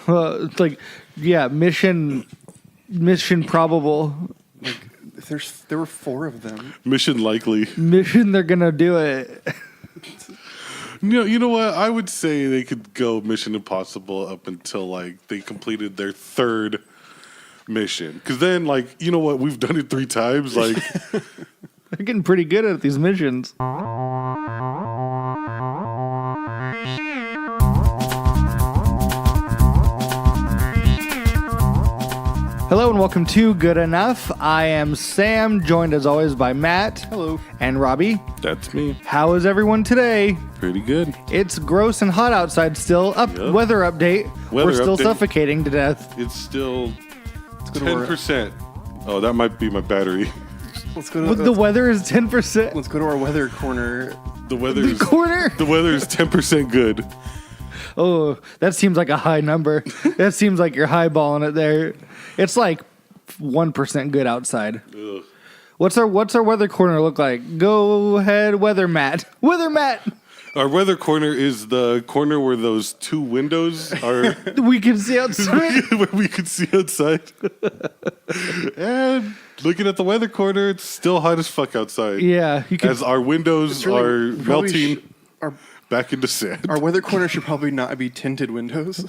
It's like, yeah, mission probable. Like, there were 4 of them. Mission likely. Mission, they're gonna do it. You know what? I would say they could go Mission Impossible up until like they completed their 3rd mission. Because then, like, you know what? We've done it 3 times. Like, They're getting pretty good at these missions. Hello and welcome to Good Enough. I am Sam, joined as always by Matt. Hello. And Robbie. that's me. How is everyone today? Pretty good. It's gross and hot outside still. Yep. Weather update. We're still suffocating to death. It's still 10%. Oh, that might be my battery. The weather is 10%. Let's go to our weather corner. The weather Corner? The weather is 10% good. Oh, that seems like a high number. That seems like you're highballing it there. It's like 1% good outside. Ugh. What's our weather corner look like? Go ahead, weather Matt. Weather Matt. Our weather corner is the corner where those 2 windows are. We can see outside. Where we could see outside. And looking at the weather corner, it's still hot as fuck outside. Yeah, you can. As our windows are melting back into sand. Our weather corner should probably not be tinted windows.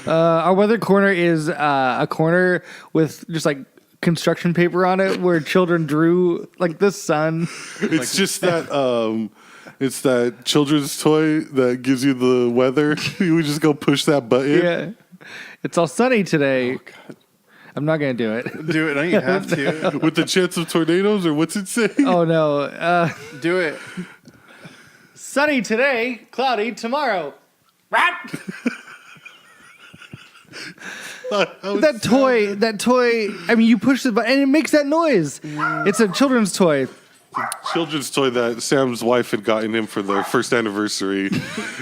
Our weather corner is a corner with just like construction paper on it, where children drew like the sun. It's just that. It's that children's toy that gives you the weather. You would just go push that button. Yeah, it's all sunny today. Oh, God. I'm not gonna do it. Do it. I think you have to. With the chance of tornadoes, or what's it say? Oh no. Do it. Sunny today, cloudy tomorrow. Rat. That toy. I mean, you push the button and it makes that noise. It's a children's toy. Children's toy that Sam's wife had gotten him for their first anniversary,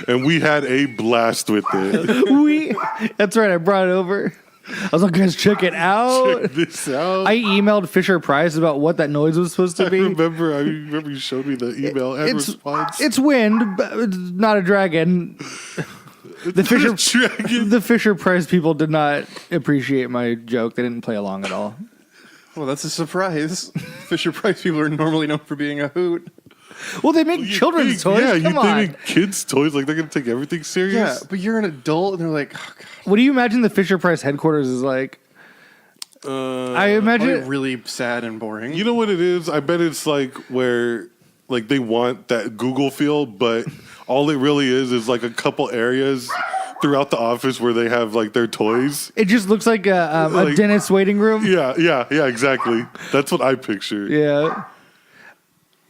and we had a blast with it. That's right. I brought it over. I was like, guys, check it out. Check this out. I emailed Fisher Price about what that noise was supposed to be. I remember you showed me the email and response. It's wind, but it's not a dragon. The Fisher Price people did not appreciate my joke. They didn't play along at all. Well, that's a surprise. Fisher Price people are normally known for being a hoot. Well, they make children's toys. Yeah, Come on. they make kids' toys. Like, they're going to take everything serious? Yeah, but you're an adult, and they're like, oh, God. What do you imagine the Fisher Price headquarters is like? I imagine Probably really sad and boring. You know what it is? I bet it's like where like they want that Google feel, but all it really is like a couple areas throughout the office where they have like their toys. it just looks like a dentist waiting room. Yeah, exactly. That's what I picture. Yeah.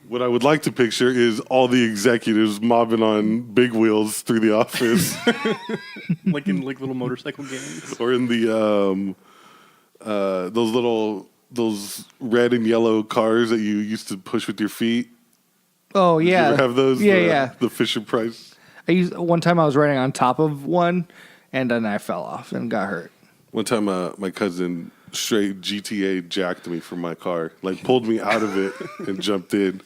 What I would like to picture is all the executives mobbing on big wheels through the office. Like in like little motorcycle gangs. Or in the those red and yellow cars that you used to push with your feet. Oh yeah. Did you ever have those? Yeah. The Fisher Price. One time I was riding on top of one, and then I fell off and got hurt. One time, my cousin straight GTA jacked me from my car, like pulled me out of it and jumped in,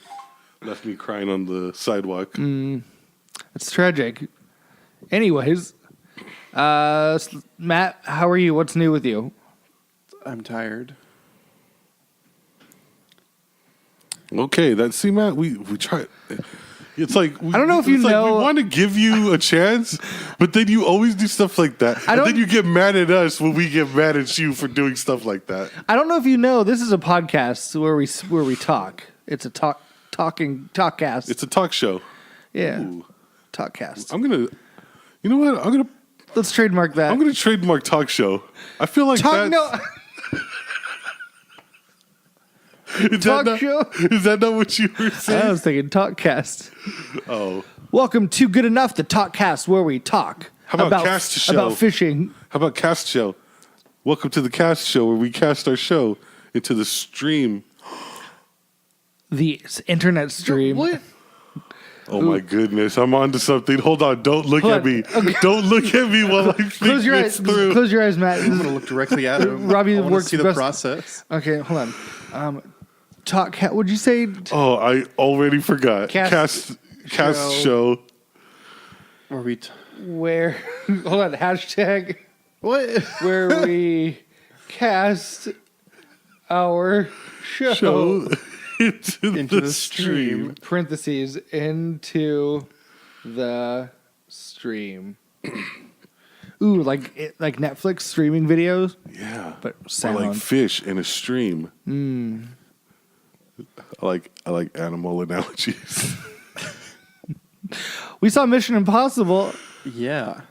left me crying on the sidewalk. It's tragic. Anyways, Matt, how are you? What's new with you? I'm tired. Okay, Matt, we tried. It's like I don't know if you know. We want to give you a chance, but then you always do stuff like that, and then you get mad at us when we get mad at you for doing stuff like that. I don't know if you know. This is a podcast where we talk. It's a talkcast. It's a talk show. Yeah, Ooh. talkcast. You know what? Let's trademark that. I'm gonna trademark talk show. I feel like Talk show? Is that not what you were saying? I was thinking talkcast. Oh. Welcome to Good Enough, the talkcast where we talk How about cast show? About fishing. How about cast show? Welcome to the cast show where we cast our show into the stream. The internet stream. What? Oh my goodness, I'm on to something. Hold on, don't look at me. Okay. Don't look at me while I think Close your eyes. through. Close your eyes, Matt. I'm gonna look directly at him. Robbie I want works to see the best- process. Okay, hold on. What'd you say? Oh, I already forgot. Cast Cast show. Where we where hold on, hashtag What? where we cast our show, Show Into the stream. parentheses into the stream. Ooh, like Netflix streaming videos, Yeah. but Or sound. like fish in a stream. I like animal analogies. We saw Mission Impossible, Yeah.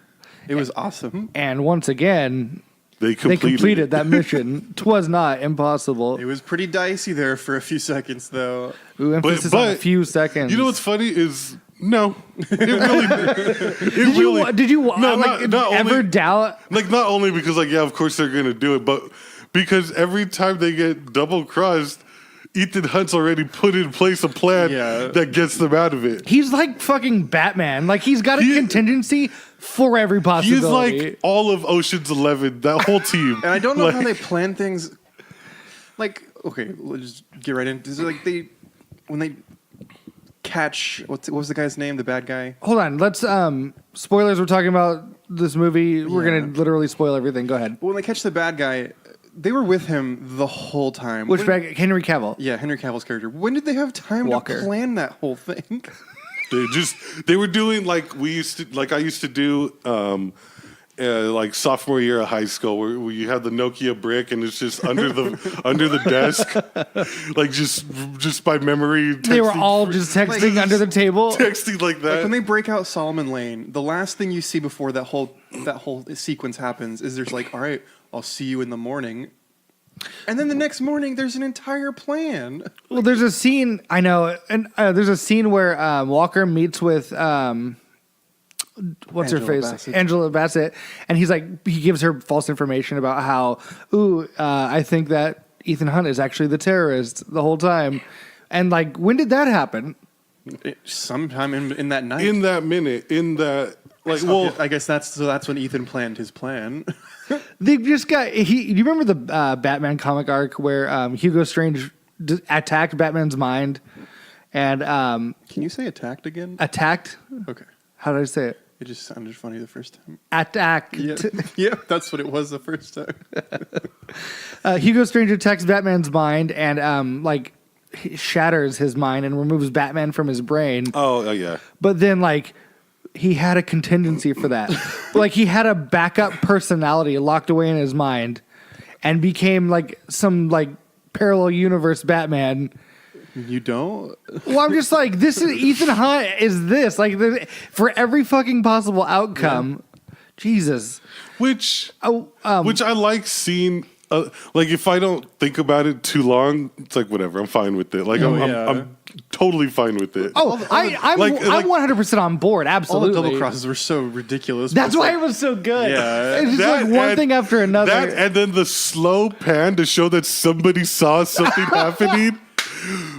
It was awesome. and once again, They they completed, completed that mission. 'Twas not impossible. It was pretty dicey there for a few seconds, though. Ooh, emphasis on a few seconds. You know what's funny is no. It really. Did you No, like, not ever only- doubt? Like not only because like yeah, of course they're gonna do it, but because every time they get double crossed, Ethan Hunt's already put in place a plan Yeah. that gets them out of it. He's like fucking Batman. Like he's got a contingency for every He's possibility. like all of Ocean's 11, that whole team. And I don't know Like, how they plan things. Like, okay, let's just get right into it. Like when they catch, what was the guy's name? The bad guy? Hold on. Let's spoilers. We're talking about this movie. We're Yeah. gonna literally spoil everything. Go ahead. But when they catch the bad guy, they were with him the whole time. Which When- bag? Henry Cavill. Yeah, Henry Cavill's character. When did they have time Walker. to plan that whole thing? they were doing like I used to do like sophomore year of high school where you have the Nokia brick and it's just under the desk, like just by memory. They were texting- all just texting under the table. texting like that. Like when they break out Solomon Lane, the last thing you see before that whole sequence happens is there's like, all right, I'll see you in the morning. And then the next morning, there's an entire plan. Well, there's a scene I know, and there's a scene where Walker meets with what's her Angela face, Bassett. Angela Bassett, and he's like he gives her false information about how, I think that Ethan Hunt is actually the terrorist the whole time, and like when did that happen? Sometime in that night. in that minute, in that like, well, I guess that's when Ethan planned his plan. They just got do you remember the Batman comic arc where Hugo Strange attacked Batman's mind and Can you say attacked again? attacked? Okay. How did I say it? It just sounded funny the first time. Attacked. Yeah, yeah, that's what it was the first time. Hugo Strange attacks Batman's mind and like shatters his mind and removes Batman from his brain. oh yeah, But then like he had a contingency for that. Like he had a backup personality locked away in his mind and became like some like parallel universe Batman. You don't? Well, I'm just like, this is Ethan Hunt is this. Like for every fucking possible outcome. Jesus. which Oh, I like seeing. Like if I don't think about it too long, it's like whatever. I'm fine with it. Like yeah. I'm totally fine with it. I'm like- 100% on board. All the Absolutely. double crosses were so ridiculous. That's but why it's it was so good. Yeah. It's just like one and- thing after another. That and then the slow pan to show that somebody saw something happening.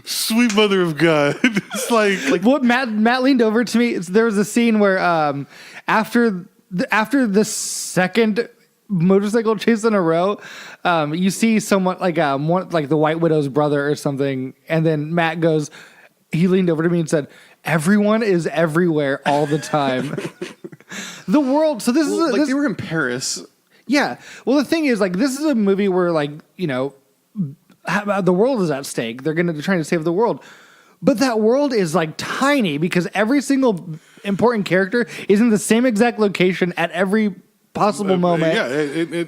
Sweet mother of God! It's like What Matt leaned over to me. There was a scene where after the second motorcycle chase in a row, you see someone like like the White Widow's brother or something, and then Matt goes. He leaned over to me and said, "Everyone is everywhere all the time." The world. So this Well, is like this, they were in Paris. yeah. Well, the thing is, like, this is a movie where, like, the world is at stake. They're trying to save the world. But that world is like tiny because every single important character is in the same exact location at every possible moment. Yeah,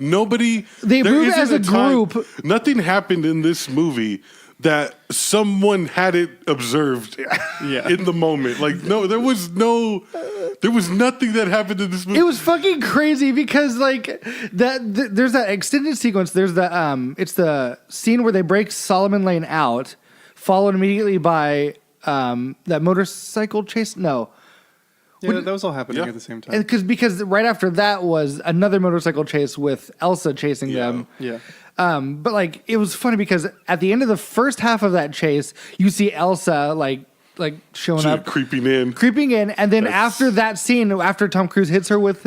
nobody. They there move isn't as a time- group. Nothing happened in this movie that someone hadn't observed Yeah. in the moment. Like there was nothing that happened in this movie. It was fucking crazy because like there's that extended sequence. There's the it's the scene where they break Solomon Lane out, followed immediately by that motorcycle chase. No. Yeah, that was all happening Yeah. at the same time. Because right after that was another motorcycle chase with Elsa chasing Yeah. them. Yeah. But like it was funny because at the end of the first half of that chase, you see Elsa like showing up, creeping in. and then after that scene, after Tom Cruise hits her with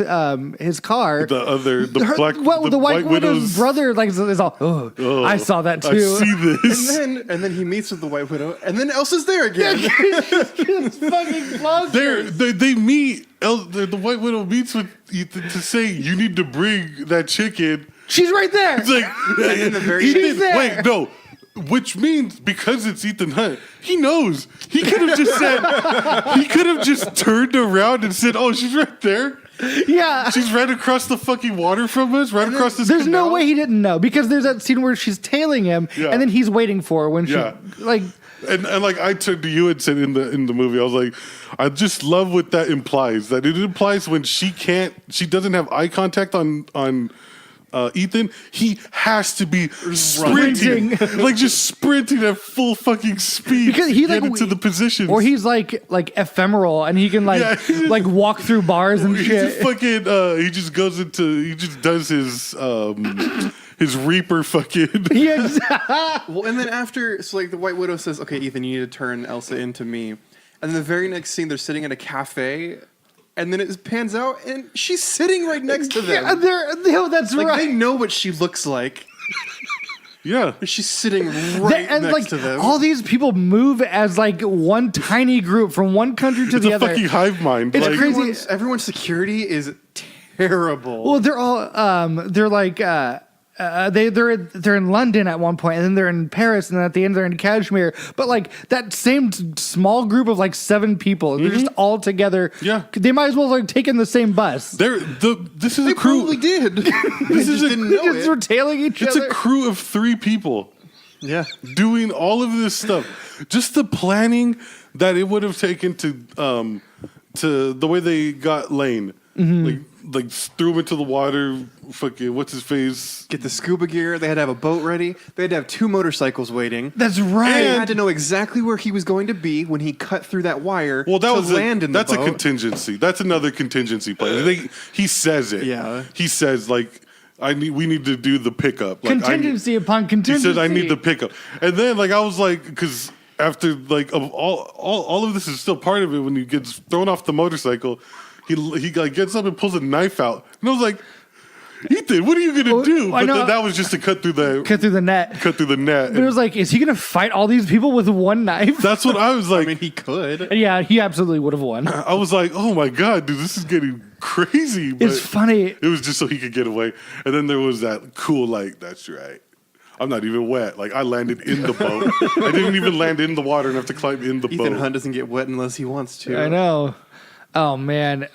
his car, the White Widow's brother is all, oh, I saw that too. I see this. And then he meets with the White Widow, and then Elsa's there again. It's fucking bonkers. They meet. The White Widow meets with Ethan to say, "You need to bring that chicken." She's right there. It's like in the very She's there. Wait, no. Which means because it's Ethan Hunt, he knows. He could have just said. He could have just turned around and said, "Oh, she's right there. Yeah. She's right across the fucking water from us. Right across this." There's canal." no way he didn't know because there's that scene where she's tailing him, Yeah. and then he's waiting for her when she And like I turned to you and said in the movie, I was like, I just love what that implies. That it implies when she doesn't have eye contact on Ethan, he has to be sprinting, like just sprinting at full fucking speed because to get into the position. or he's like ephemeral and he can like walk through bars and he shit. just fucking he just does his Reaper fucking. Yeah. Well, and then after, so like the White Widow says, "Okay, Ethan, you need to turn Elsa into me." And then the very next scene, they're sitting at a cafe, and then it pans out, and she's sitting right next to them. Yeah, that's Like right. they know what she looks like. Yeah. She's sitting right And next to them. all these people move as like one tiny group from one country to It's the a other. fucking hive mind. It's Like, crazy. Everyone's security is terrible. Well, they're all they're like they're in London at one point, and then they're in Paris, and then at the end they're in Kashmir. But like that same small group of like 7 people, they're just all together. Yeah. They might as well have taken the same bus. This is they a crew. probably did. This they is just a- didn't They know just it. were tailing each It's other. a crew of 3 people. Yeah. Doing all of this stuff. Just the planning that it would have taken to the way they got Lane. Like threw him into the water, fucking what's his face? Get the scuba gear. They had to have a boat ready. They had to have 2 motorcycles waiting. That's right. They had to know exactly where he was going to be when he cut through that wire Well, that to was land in the that's boat. a contingency. That's another contingency plan. He says it. Yeah. He says like we need to do the pickup. Like, Contingency upon He contingency. said I need the pickup. And then like I was like, because after like all of this is still part of it when he gets thrown off the motorcycle. He like gets up and pulls a knife out, and I was like, "Ethan, what are you gonna do?" I But know. then that was just to cut through the net. Cut through the net. But it was like, is he gonna fight all these people with one knife? That's what I was like. I mean, he could. Yeah, he absolutely would have won. I was like, "Oh my god, dude, this is getting crazy." But It's funny. It was just so he could get away, and then there was that cool like, "That's right." I'm not even wet. Like I landed in the boat. I didn't even land in the water enough to climb in the boat. Ethan Hunt doesn't get wet unless he wants to. I know. Oh man.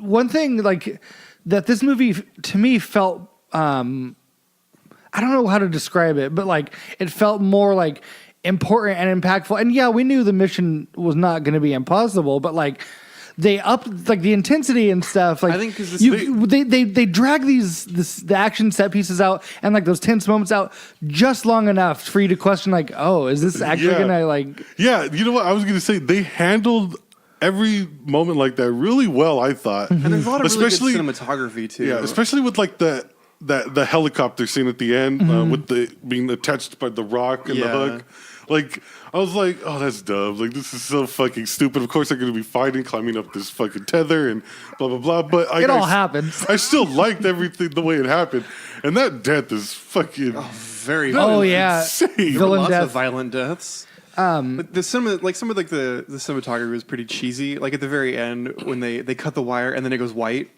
One thing like that this movie to me felt I don't know how to describe it, but like it felt more like important and impactful. And yeah, we knew the mission was not going to be impossible, but like they upped like the intensity and stuff. Like I think 'cause they drag the action set pieces out and like those tense moments out just long enough for you to question like, oh, is this actually gonna like? Yeah, you know what I was gonna say? They handled every moment like that really well. I thought, And there's a lot of especially really good cinematography too. yeah, especially with like the helicopter scene at the end with the being attached by the rock and the Yeah. hook. Like I was like, oh, that's dumb. Like this is so fucking stupid. Of course they're gonna be fighting, climbing up this fucking tether and blah blah blah. But It all happens. I still liked everything the way it happened, and that death is fucking. Very. Oh yeah, insane. villain lots death. of violent deaths. But the cinema, like some of like the cinematography was pretty cheesy. Like at the very end when they cut the wire and then it goes white.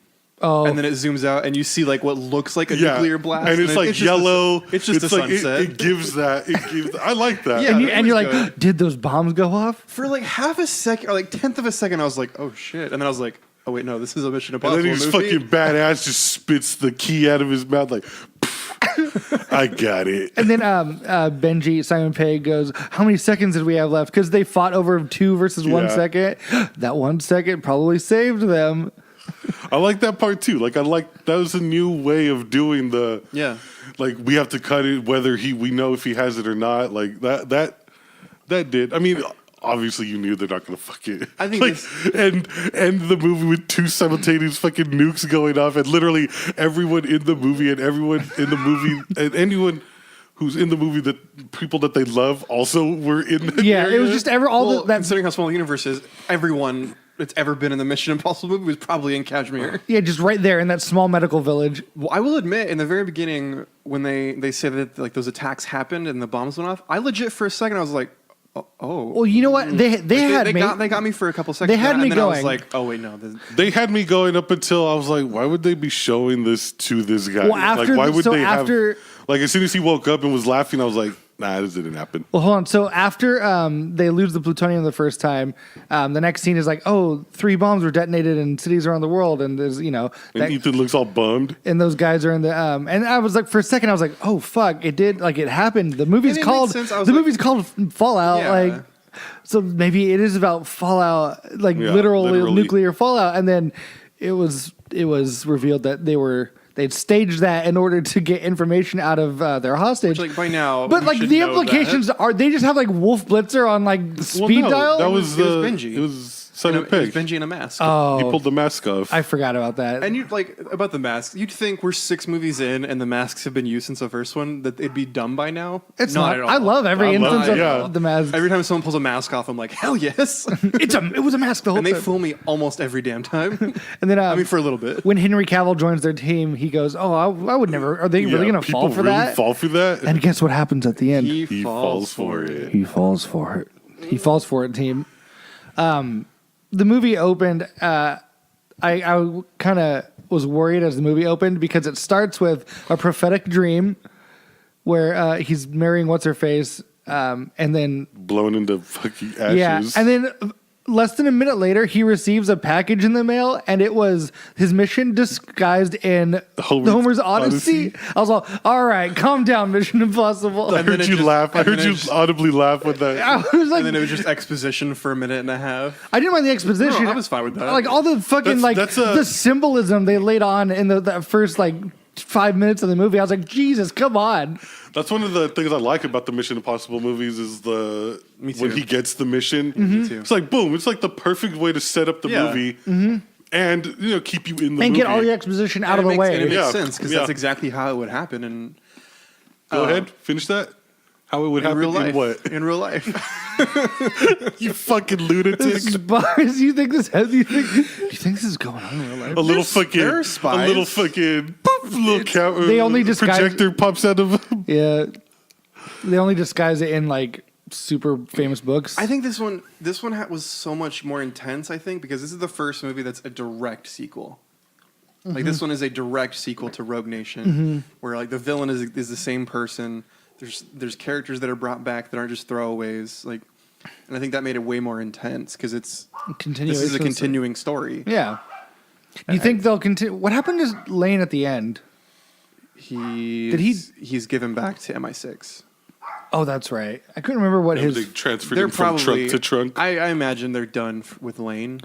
Oh. And then it zooms out and you see like what looks like a Yeah, nuclear blast. and it's like just yellow. it's just a like sunset. It gives that. It gives. I like that. Yeah. and you're that was like, did those bombs go off? For like half a second or like 1/10 of a second, I was like, oh shit. And then I was like, oh wait, no, this is a Mission And Impossible then he's movie. fucking badass, just spits the key out of his mouth like, I got it. And then Benji, Simon Pegg goes, how many seconds did we have left? Because they fought over 2 versus 1 Yeah. second. That 1 second probably saved them. I like that part too. Like that was a new way of doing the Yeah. Like we have to cut it whether we know if he has it or not. Like that did. I mean, obviously you knew they're not gonna fuck it. I think like and the movie with 2 simultaneous fucking nukes going off and literally everyone in the movie and everyone in the movie and anyone who's in the movie that people that they love also were in the Yeah, area. it was just that. Considering how small the universe is, everyone that's ever been in the Mission Impossible movie was probably in Kashmir. Yeah, just right there in that small medical village. Well, I will admit, in the very beginning, when they say that like those attacks happened and the bombs went off, I legit for a second I was like, oh. Well, you know what? They got me for a couple seconds. They had me and then I was going. like, oh wait, no. They had me going up until I was like, why would they be showing this to this guy? Well, after like, why the- would so they after- have? Like, as soon as he woke up and was laughing, I was like, nah, this didn't happen. Well, hold on. So after they lose the plutonium the first time, the next scene is like, oh, 3 bombs were detonated in cities around the world, and there's And Ethan looks all bummed. and those guys are in the and I was like, for a second, I was like, oh fuck, it happened. The movie's And it called made sense. I was like- movie's called Fallout, Yeah. like. So maybe it is about fallout, like Yeah, literal literally. nuclear fallout, and then it was revealed that they'd staged that in order to get information out of their hostage. Which, like, by now, but we like should the know implications are they just have like Wolf Blitzer on like the speed dial. That was It was Benji. It was It Simon was Pegg. Benji in a mask. Oh, He pulled the mask off. I forgot about that. And you'd like about the masks. You'd think we're 6 movies in and the masks have been used since the first one that it'd be dumb by now. It's not. at all. I love every I love instance it, of yeah. the mask. Every time someone pulls a mask off, I'm like, hell yes. It was a mask the whole And they time. fool me almost every damn time. And then I mean, for a little bit. when Henry Cavill joins their team, he goes, "Oh, I would never. Are they really Yeah, going to fall people for really that?" fall for that? And guess what happens at the end? He falls for it. He falls for it. He falls for it, team. The movie opened. I kind of was worried as the movie opened because it starts with a prophetic dream where he's marrying what's her face, and then Blown into fucking ashes. yeah, and then less than a minute later, he receives a package in the mail, and it was his mission disguised in Homer's Odyssey. I was all right, calm down, Mission Impossible. I And then heard it you just- laugh. I and heard then you it just- audibly laugh with that. I was like, And then it was just exposition for a minute and a half. I didn't mind the exposition. No, I was fine with that. Like all the fucking That's the symbolism they laid on in the first like 5 minutes of the movie. I was like, Jesus, come on. That's one of the things I like about the Mission Impossible movies is Me too. when he gets the mission. Me too. It's like boom. It's like the perfect way to set up the Yeah. movie and keep you in the And movie. get all the exposition out of the And way. it makes Yeah. sense because Yeah. that's exactly how it would happen in Go ahead, finish that. How it would happen real life. in what? In real life. You fucking lunatic. Bars, you think this? Do you think this is going on in real life? A little There's- fucking, there are a spies. little fucking, poof, little camera. They only disguise- projector pops out of. Yeah, they only disguise it in like super famous books. I think this one was so much more intense. I think because this is the first movie that's a direct sequel. Like this one is a direct sequel to Rogue Nation, where like the villain is the same person. There's characters that are brought back that aren't just throwaways. Like, and I think that made it way more intense because this is a continuing story. Yeah. You think they'll continue? What happened to Lane at the end? He's given back to MI6. Oh, that's right. I couldn't remember what They his. transferred They're him from probably trunk to trunk. I imagine they're done with Lane.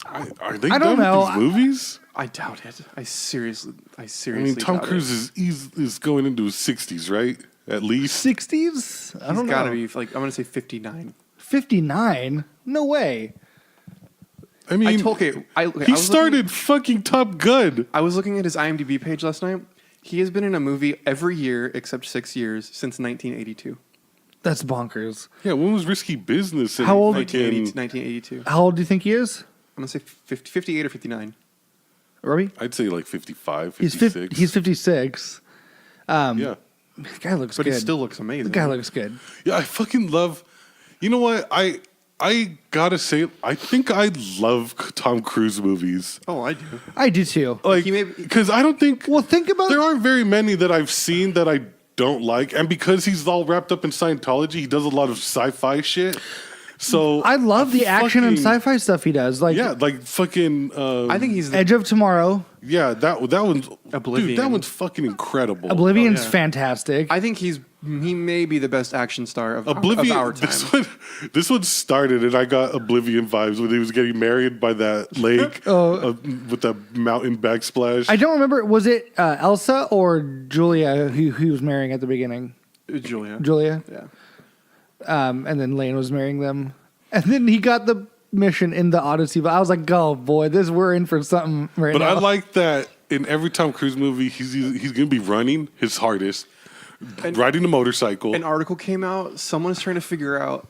Are they I done don't know. with these movies? I doubt it. I seriously. I mean, Tom doubt Cruise is going into his 60s, right? At least. 60s? I He's don't got to know. be like I'm gonna say 59. 59? No way. I mean, I he was started fucking Top Gun. I was looking at his IMDb page last night. He has been in a movie every year except 6 years since 1982. That's bonkers. Yeah, when was Risky Business? In How old- fucking- 1982. How old do you think he is, I'm gonna say 58 or 59. Robbie? I'd say like 55, He's 56. he's 56. Yeah. The guy looks But good. he still looks amazing. the guy looks good. Yeah, I fucking love. You know what? I gotta say, I think I love Tom Cruise movies. Oh, I do. I do too. Like, he may- because I don't think. Well, think about there aren't very many that I've seen that I don't like, and because he's all wrapped up in Scientology, he does a lot of sci-fi shit. So I love the action and fucking- sci-fi stuff he does. Like Yeah, like fucking. I think he's the, Edge of Tomorrow. Yeah, that one's Oblivion. Dude, that one's fucking incredible. Oblivion's yeah. fantastic. I think he may be the best action star of Oblivion. our time. This one started, and I got Oblivion vibes when he was getting married by that lake with the mountain backsplash. I don't remember. Was it Elsa or Julia who he was marrying at the beginning? Julia. Julia. Yeah. And then Lane was marrying them. And then he got the mission in the Odyssey. But I was like, oh boy, we're in for something right But now. I like that in every Tom Cruise movie, he's going to be running his hardest, riding a motorcycle. An article came out. Someone's trying to figure out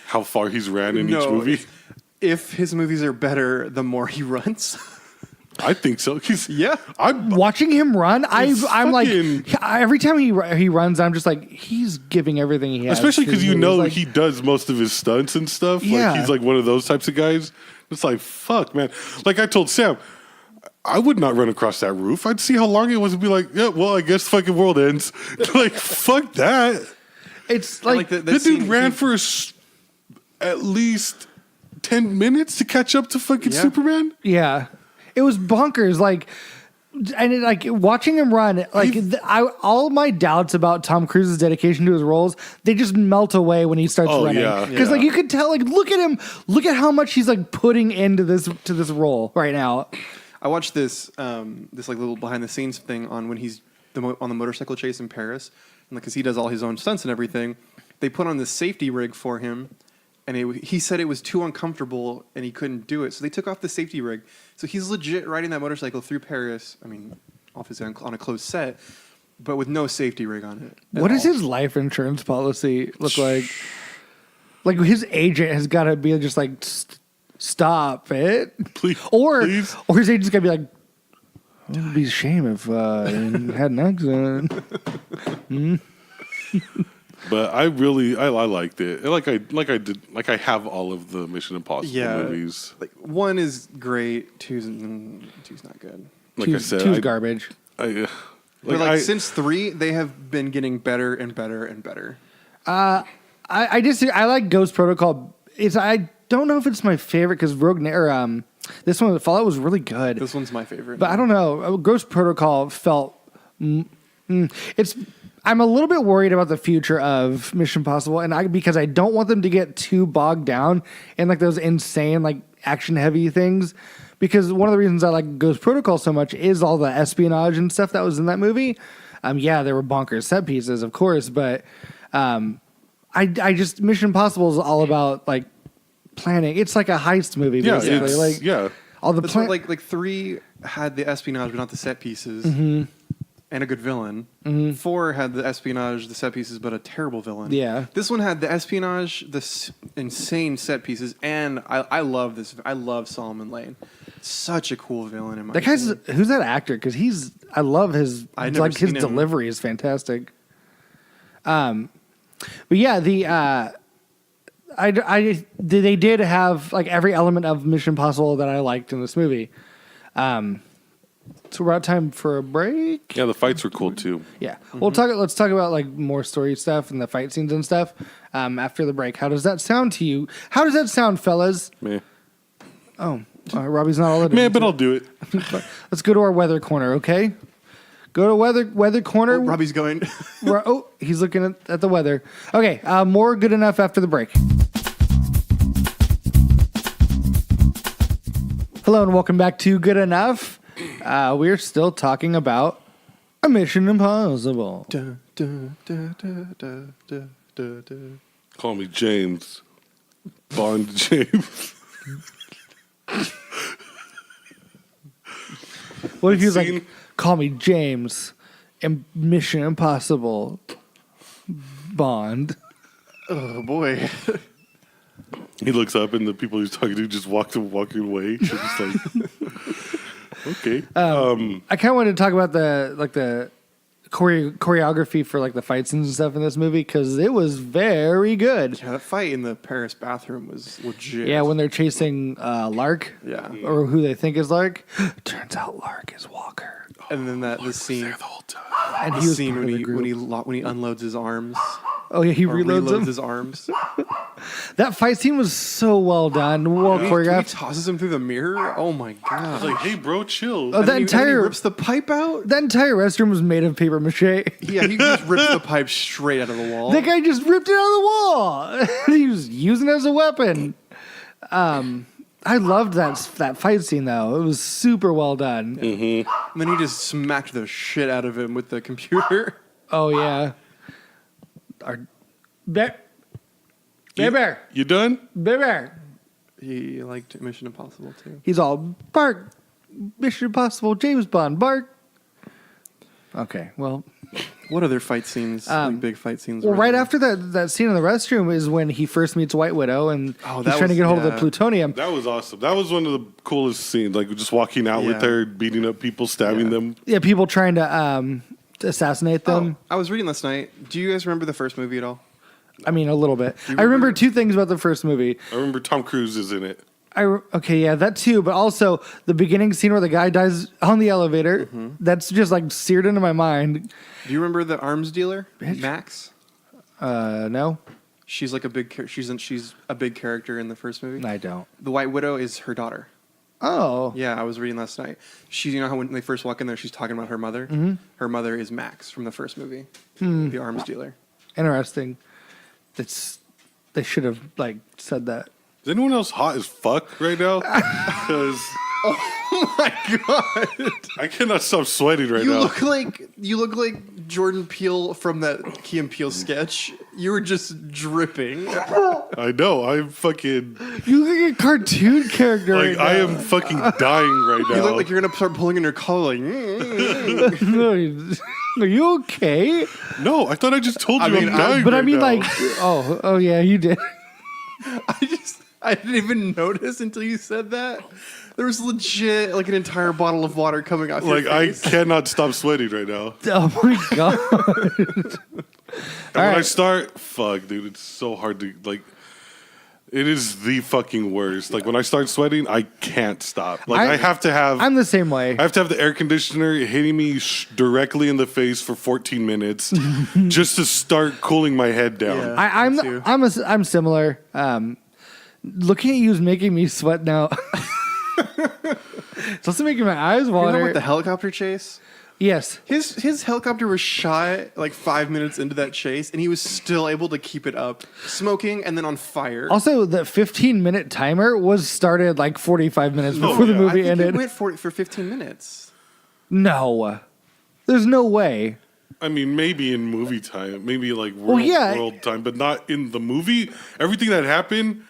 How far he's ran in each movie. If his movies are better, the more he runs. I think so. I'm Watching him run, I'm like fucking- every time he runs, I'm just like he's giving everything he has. especially to because his you movies. know Like, he does most of his stunts and stuff. Yeah. Like he's like one of those types of guys. It's like fuck, man. Like I told Sam, I would not run across that roof. I'd see how long it was and be like, yeah, well, I guess fucking world ends. Like fuck that. it's I like, the That scene- dude ran for at least 10 minutes to catch up to fucking Yeah. Superman. yeah, it was bonkers. Like, and it, like watching him run, like all my doubts about Tom Cruise's dedication to his roles, they just melt away when he starts Oh, running. yeah. Because like Yeah. you could tell, like look at him, look at how much he's like putting into this role right now. I watched this this like little behind the scenes thing on when he's on the motorcycle chase in Paris, and because he does all his own stunts and everything, they put on this safety rig for him, and he said it was too uncomfortable and he couldn't do it, so they took off the safety rig. So he's legit riding that motorcycle through Paris. I mean, obviously on a closed set, but with no safety rig on it. What does his life insurance policy look like? Like his agent has got to be just like, stop it, Please, or please. or his agent's got to be like, it would be a shame if I had an accident. But I liked it. Like I have all of the Mission Impossible movies. Like one is great, two's not good. Like I said, two's garbage. But since 3, they have been getting better and better and better. I just like Ghost Protocol. I don't know if it's my favorite because this one Fallout was really good. This one's my favorite. But I don't know. Ghost Protocol felt. I'm a little bit worried about the future of Mission Impossible, and because I don't want them to get too bogged down in like those insane like action heavy things. Because one of the reasons I like Ghost Protocol so much is all the espionage and stuff that was in that movie. Yeah, there were bonkers set pieces, of course, but I just Mission Impossible is all about like planning. It's like a heist movie, Yeah, basically. it's- Like yeah. all the That's plan. what, like 3 had the espionage, but not the set pieces, and a good villain. 4 had the espionage, the set pieces, but a terrible villain. Yeah. This one had the espionage, insane set pieces, and I love this. I love Solomon Lane. Such a cool villain in my That guy's opinion. who's that actor? Because I love his I'd never like his seen him. delivery is fantastic. But yeah, they did have like every element of Mission Impossible that I liked in this movie. So we're out time for a break. Yeah, the fights were cool too. Yeah, let's talk about like more story stuff and the fight scenes and stuff after the break. How does that sound to you? How does that sound, fellas? Man, Robbie's not all in. but I'll do it. Let's go to our weather corner, okay? Go to weather corner. Robbie's going. He's looking at the weather. Okay, more good enough after the break. Hello and welcome back to Good Enough. We're still talking about a Mission Impossible. Dun, dun, dun, dun, dun, dun, dun, dun. Call me James Bond James. What if he was like, Scene. call me James and Mission Impossible Bond? Oh boy. He looks up and the people he's talking to just walking away. They're just like, okay. I kind of wanted to talk about the choreography for like the fight scenes and stuff in this movie because it was very good. Yeah, that fight in the Paris bathroom was legit. Yeah, when they're chasing Lark, Yeah. or who they think is Lark, turns out Lark is Walker, And then the scene, There the whole time. and the he was scene part when of the he group. when he unloads his arms. Oh yeah, he Or reloads them. his arms. That fight scene was so well done, well He choreographed. tosses him through the mirror. Oh my god! I was like, hey, bro, chill. Oh, And then he entire rips the pipe out. that entire restroom was made of paper mache. Yeah, he just rips the pipe straight out of the wall. That guy just ripped it out of the wall. He was using it as a weapon. I loved that fight scene though. It was super well done. And then he just smacked the shit out of him with the computer. Oh yeah. Bear. You done? Bear. He liked Mission Impossible too. He's all bark. Mission Impossible. James Bond. Bark. Okay. Well, What other fight scenes? Like big fight scenes. Well, were right there? after that scene in the restroom is when he first meets White Widow, and Oh, he's that trying to was- get hold of the yeah. plutonium. That was awesome. That was one of the coolest scenes. Like just walking out with Yeah. her, beating up people, stabbing Yeah. them. Yeah, people trying to assassinate them. I was reading last night. Do you guys remember the first movie at all? I mean, a little bit. you I remember remember- two things about the first movie. I remember Tom Cruise is in it. Okay, yeah, that too. But also the beginning scene where the guy dies on the elevator. Mm-hmm. That's just like seared into my mind. Do you remember the arms dealer, Bitch. Max? No, She's like a big. She's a big character in the first movie. I don't. The White Widow is her daughter. Oh, Yeah, I was reading last night. You know how when they first walk in there, she's talking about her mother. Mm-hmm. Her mother is Max from the first movie, Hmm. the arms dealer. interesting. They should have like said that. Is anyone else hot as fuck right now? Because Oh my god! I cannot stop sweating right now. You look like Jordan Peele from that Key and Peele sketch. You were just dripping. I know. I'm fucking You look like a cartoon character. like right I now. am fucking dying right now. You look like you're gonna start pulling in your collar. Like, Are you okay? No, I thought I just told you I mean, I'm dying. But I right mean, now. like, oh yeah, you did. I didn't even notice until you said that. There was legit like an entire bottle of water coming out. like your I face. cannot stop sweating right now. Oh my god. And when I right. start, fuck, dude, it's so hard to like. It is the fucking worst. Like when I start sweating, I can't stop. Like I have to have. I'm the same way. I have to have the air conditioner hitting me directly in the face for 14 minutes just to start cooling my head down. Yeah. Me too. I'm similar. Looking at you is making me sweat now. It's also making my eyes You water. know what the helicopter chase? Yes. His helicopter was shot like 5 minutes into that chase, and he was still able to keep it up, smoking and then on fire. Also, the 15-minute timer was started like 45 minutes before the yeah. I movie think ended. it went for 15 minutes. No, there's no way. I mean, maybe in movie time, maybe like world time, but not in the movie. Everything that happened,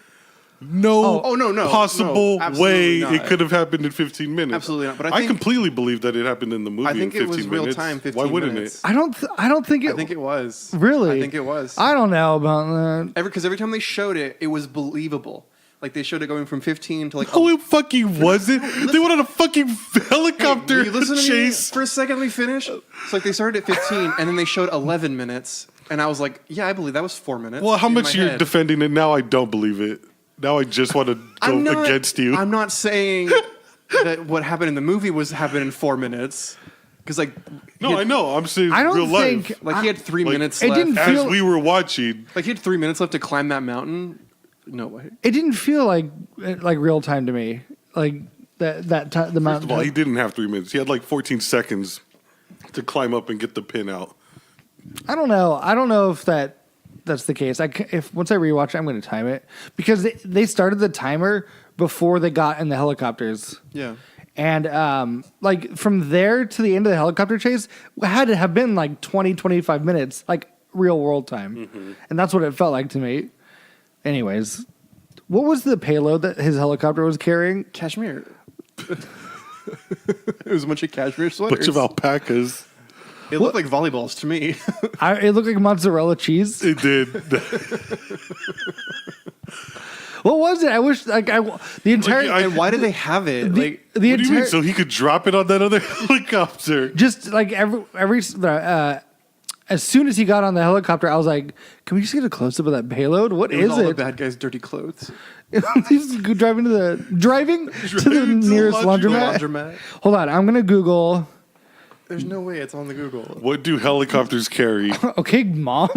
no, no, possible no, absolutely way not. it could have happened in 15 minutes. Absolutely not, but I I think- completely believe that it happened in the movie I think in it 15 was real minutes. time. 15 Why wouldn't minutes. it? I don't think it. I think it was. Really? I think it was. I don't know about that. Because every time they showed it, it was believable. Like they showed it going from 15 to like. Oh, it fucking wasn't. They went on a fucking helicopter Will you listen to me chase. for a second? Let me finish. It's like they started at 15, and then they showed 11 minutes, and I was like, "Yeah, I believe that was 4 minutes." Well, how in much my you're head. defending it now? I don't believe it. Now I just want to go against you. I'm not saying that what happened in the movie was happened in 4 minutes, because like No, I know. I'm saying I don't real think- life. like he had 3 Like, minutes it left. didn't As feel- we were watching, Like he had 3 minutes left to climb that mountain. No way. It didn't feel like real time to me. Like that time, the first mountain. of all, he didn't have 3 minutes. He had like 14 seconds to climb up and get the pin out. I don't know. I don't know if that's the case. If once I rewatch it, I'm going to time it because they started the timer before they got in the helicopters. Yeah. And like from there to the end of the helicopter chase had to have been like 20, 25 minutes, like real world time. Mm-hmm. And that's what it felt like to me. Anyways, what was the payload that his helicopter was carrying? Cashmere. It was a bunch of cashmere sweaters. Bunch of alpacas. It looked like volleyballs to me. It looked like mozzarella cheese. It did. What was it? I wish the entire I- And why did they have it? the, Like, the What do you mean? entire So he could drop it on that other helicopter? just like every as soon as he got on the helicopter, I was like, "Can we just get a close up of that payload? What it was is all the it?" bad guys' dirty clothes. He's driving to the nearest laundromat. Laundromat. Hold on, I'm gonna Google. There's no way it's on the Google. What do helicopters carry? Okay, mom.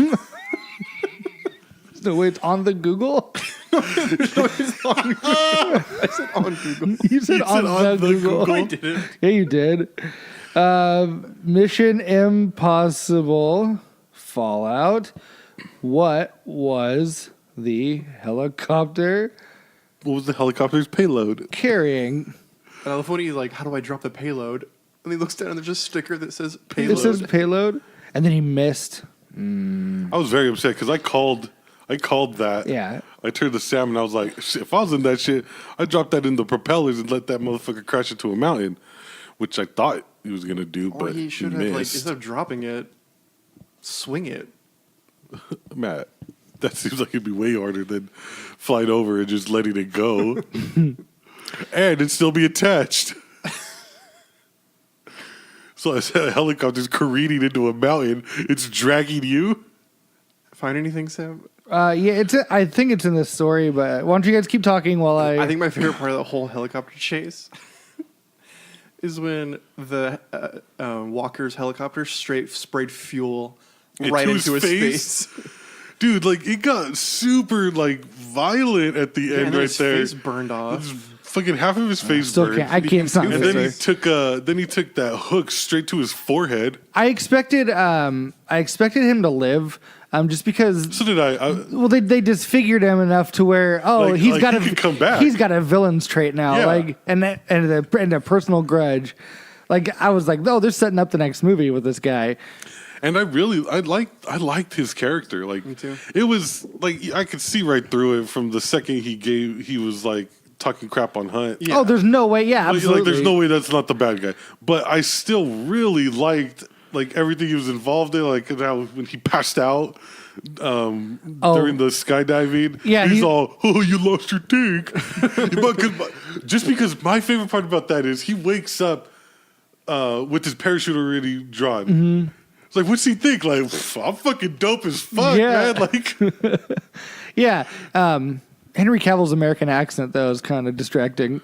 There's no way it's on the Google. It's on Google. I said on Google. You said on the Google. I didn't. Yeah, you did. Mission Impossible Fallout. What was the helicopter What was the helicopter's payload? carrying? And I love when he's like, "How do I drop the payload?" And he looks down and there's a sticker that says payload. It says payload, and then he missed. I was very upset because I called that. Yeah. I turned to Sam and I was like, shit, if I was in that shit, I'd drop that in the propellers and let that motherfucker crash into a mountain, which I thought he was going to do, or but he should have like missed. instead of dropping it, swing it. Matt, that seems like it'd be way harder than flying over and just letting it go. And it'd still be attached. So I said a helicopter's careening into a mountain. It's dragging you. Find anything, Sam? Yeah, I think it's in this story, but why don't you guys keep talking while I think my favorite part of the whole helicopter chase is when the Walker's helicopter straight sprayed fuel right into his face. Dude, like it got super like violent at the end And then right his there. face burned off. Fucking half of his face Still burned. can't. I can't. It's not And in this then story. he took that hook straight to his forehead. I expected him to live, just because. So did I. Well, they disfigured him enough to where Like he could come back. He's got a villain's trait now, Yeah. and a personal grudge. Like I was like, oh, they're setting up the next movie with this guy. And I liked his character. Like Me too. It was like I could see right through it from the second he was like talking crap on Hunt. Yeah. Oh, there's no way. Yeah, Like, absolutely. there's no way that's not the bad guy. But I still really liked like everything he was involved in, like how when he passed out during the skydiving. Yeah, he's all, oh, you lost your tank. Just because my favorite part about that is he wakes up with his parachute already drawn. Mm-hmm. It's like, what's he think? Like, I'm fucking dope as fuck, Yeah. man. Like, Yeah. Henry Cavill's American accent though is kind of distracting.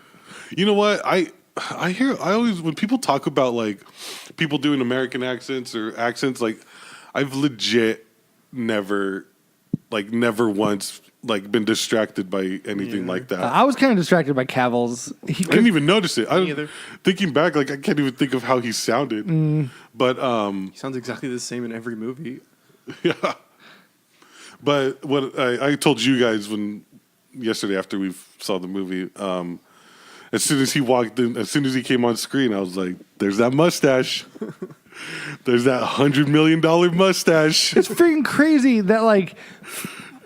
you know what? I always when people talk about like people doing American accents or accents, like I've legit never once like been distracted by anything like that. I was kind of distracted by Cavill's. I didn't even notice it. Me either. Thinking back, like I can't even think of how he sounded. But He sounds exactly the same in every movie. yeah. But what I told you guys yesterday after we saw the movie, as soon as he walked in, as soon as he came on screen, I was like, "There's that mustache. There's that $100 million mustache." It's freaking crazy that like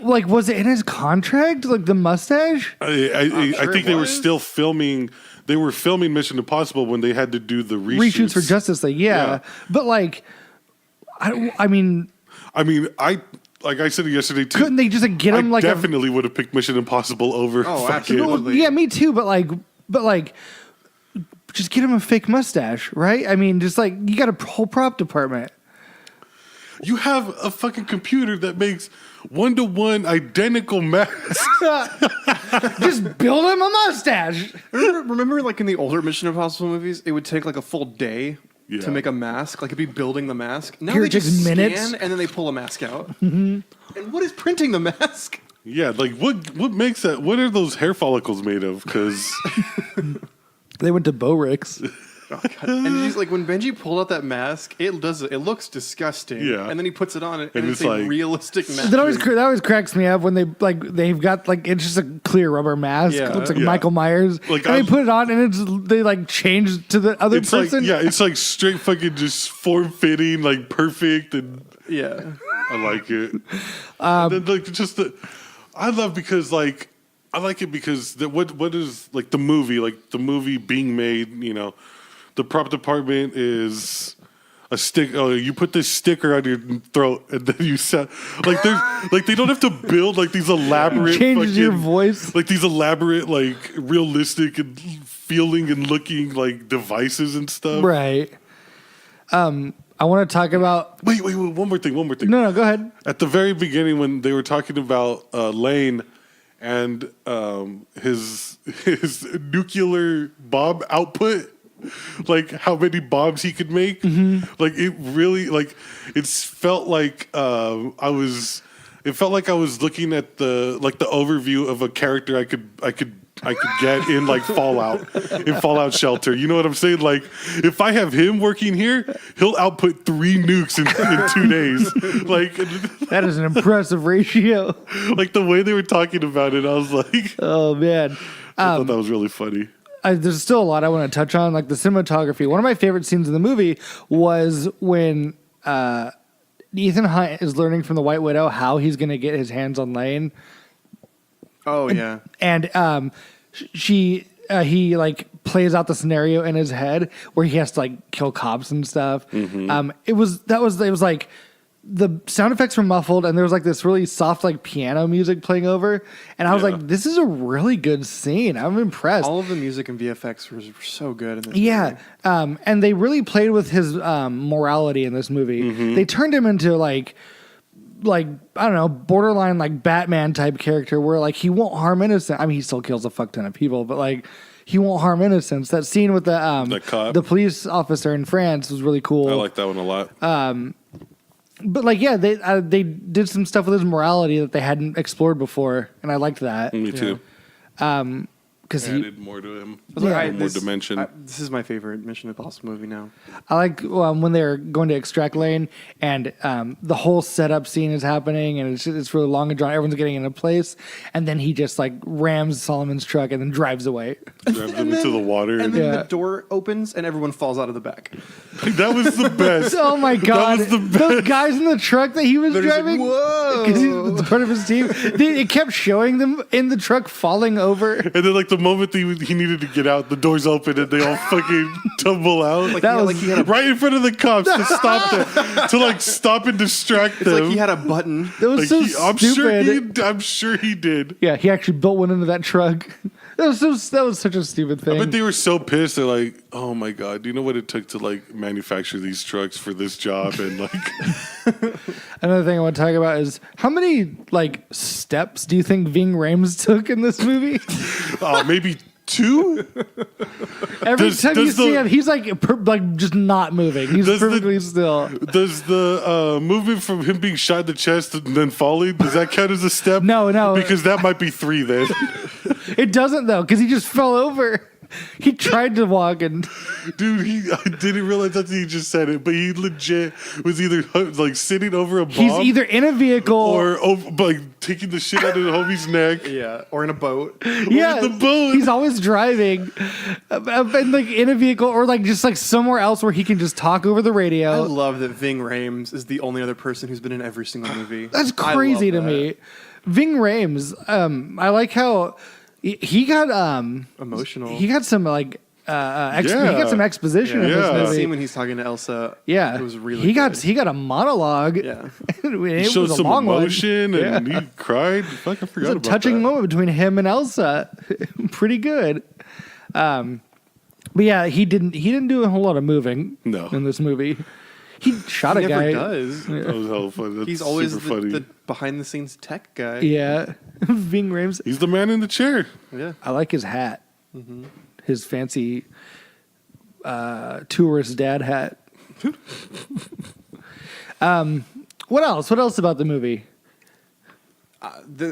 was it in his contract? Like the mustache? I sure think it they were was. still filming. They were filming Mission Impossible when they had to do the Reshoots for Justice League, yeah. But like, I mean, Like I said yesterday too. couldn't they just like, get him I like definitely would have picked Mission Impossible over. Oh, fucking, absolutely. yeah, me too. But like, just get him a fake mustache, right? I mean, just like you got a whole prop department. You have a fucking computer that makes 1-to-1 identical masks. Just build him a mustache. Remember, like in the older Mission Impossible movies, it would take like a full day Yeah. to make a mask. Like it'd be building the mask. Now Here they it takes just minutes. scan and then they pull a mask out. And what is printing the mask? Yeah, like what makes that? What are those hair follicles made of? Because They went to Bo-Rix. Oh, God. And he's like, when Benji pulled out that mask, it looks disgusting. Yeah. And then he puts it on, and And it's it's a like- realistic mask. That always cracks me up when they've got like it's just a clear rubber mask. Yeah. It looks like Yeah. Michael Myers. Like, and I- they put it on and they like change to the other it's like person. it's like straight fucking just form fitting, like perfect, and Yeah. I like it. And then, like just I love because like I like it because what is like the movie being made, you know, the prop department is a stick. Oh, you put this sticker on your throat, and then you set like there's like they don't have to build like these elaborate Changes your fucking- voice. like these elaborate like realistic and feeling and looking like devices and stuff. Right. I want to talk about. Wait, one more thing. No, go ahead. At the very beginning, when they were talking about Lane and his nuclear bomb output, like how many bombs he could make, like it really, like it felt like It felt like I was looking at the overview of a character I could get in like Fallout Shelter. You know what I'm saying? Like if I have him working here, he'll output 3 nukes in 2 days. Like That is an impressive ratio. like the way they were talking about it, I was like, Oh man. I thought that was really funny. There's still a lot I want to touch on, like the cinematography. One of my favorite scenes in the movie was when Ethan Hunt is learning from the White Widow how he's going to get his hands on Lane, Oh yeah. and he like plays out the scenario in his head where he has to like kill cops and stuff. It was like the sound effects were muffled, and there was like this really soft like piano music playing over, and I was Yeah. like, "This is a really good scene. I'm impressed." All of the music and VFX were so good in this Yeah, movie. and they really played with his morality in this movie. They turned him into like I don't know, borderline like Batman type character, where like he won't harm innocent. I mean, he still kills a fuck ton of people, but like he won't harm innocents. That scene with The cop. the police officer in France was really cool. I like that one a lot. But like, yeah, they did some stuff with his morality that they hadn't explored before, and I liked that. Me too. Because Added more to him. I was like, Yeah. More dimension. This is my favorite Mission Impossible movie now. I like when they're going to extract lane and the whole setup scene is happening and it's really long and drawn. Everyone's getting into place, and then he just like rams Solomon's truck and then drives away. Grabs him into the water. And then Yeah. the door opens and everyone falls out of the back. That was the best. Oh my god! was the best. Those guys in the truck that he was They're just like, driving, "Whoa." because he's part of his team. It kept showing them in the truck falling over. And then, like, the moment he needed to get out, the doors open and they all fucking tumble out. Like, That he, was- like he had a, Right in front of the cops to stop them, to like stop and distract it's them. like he had a button. That was Like, so I'm stupid. I'm sure he did. Yeah, he actually built one into that truck. That was such a stupid thing. But they were so pissed. They're like, "Oh my god, do you know what it took to like manufacture these trucks for this job?" And like, Another thing I want to talk about is how many like steps do you think Ving Rhames took in this movie? maybe 2. Every Does- time you does see the- him, he's like just not moving. He's Does the- perfectly still. Does the movement from him being shot in the chest and then falling, does that count as a step? No. Because that might be 3 then. It doesn't though, because he just fell over. He tried to walk and Dude, I didn't realize that he just said it, but he legit was either like sitting over a bomb he's either in a vehicle or like taking the shit out of the homie's neck. Yeah, or in a boat. yeah, the boat. he's always driving, and like in a vehicle or like just like somewhere else where he can just talk over the I radio. love that Ving Rhames is the only other person who's been in every single movie. That's I crazy to love that. me. Ving Rhames, I like how he got Emotional. He got some like he got some exposition in Yeah. this The movie. scene when he's talking to Elsa. Yeah, it was really. he got good. a monologue. Yeah. it He showed was a some long emotion one. and Yeah. he cried. Fuck, I forgot It was a about touching that. moment between him and Elsa. Pretty good. But yeah, he didn't do a whole lot of moving. No. In this movie, he shot He a never guy. does. That was hella fun. That's He's always super funny. the behind the scenes tech guy. Yeah, Ving Rhames. He's the man in the chair. Yeah. I like his hat. Mm-hmm. His fancy tourist dad hat. What else? What else about the movie?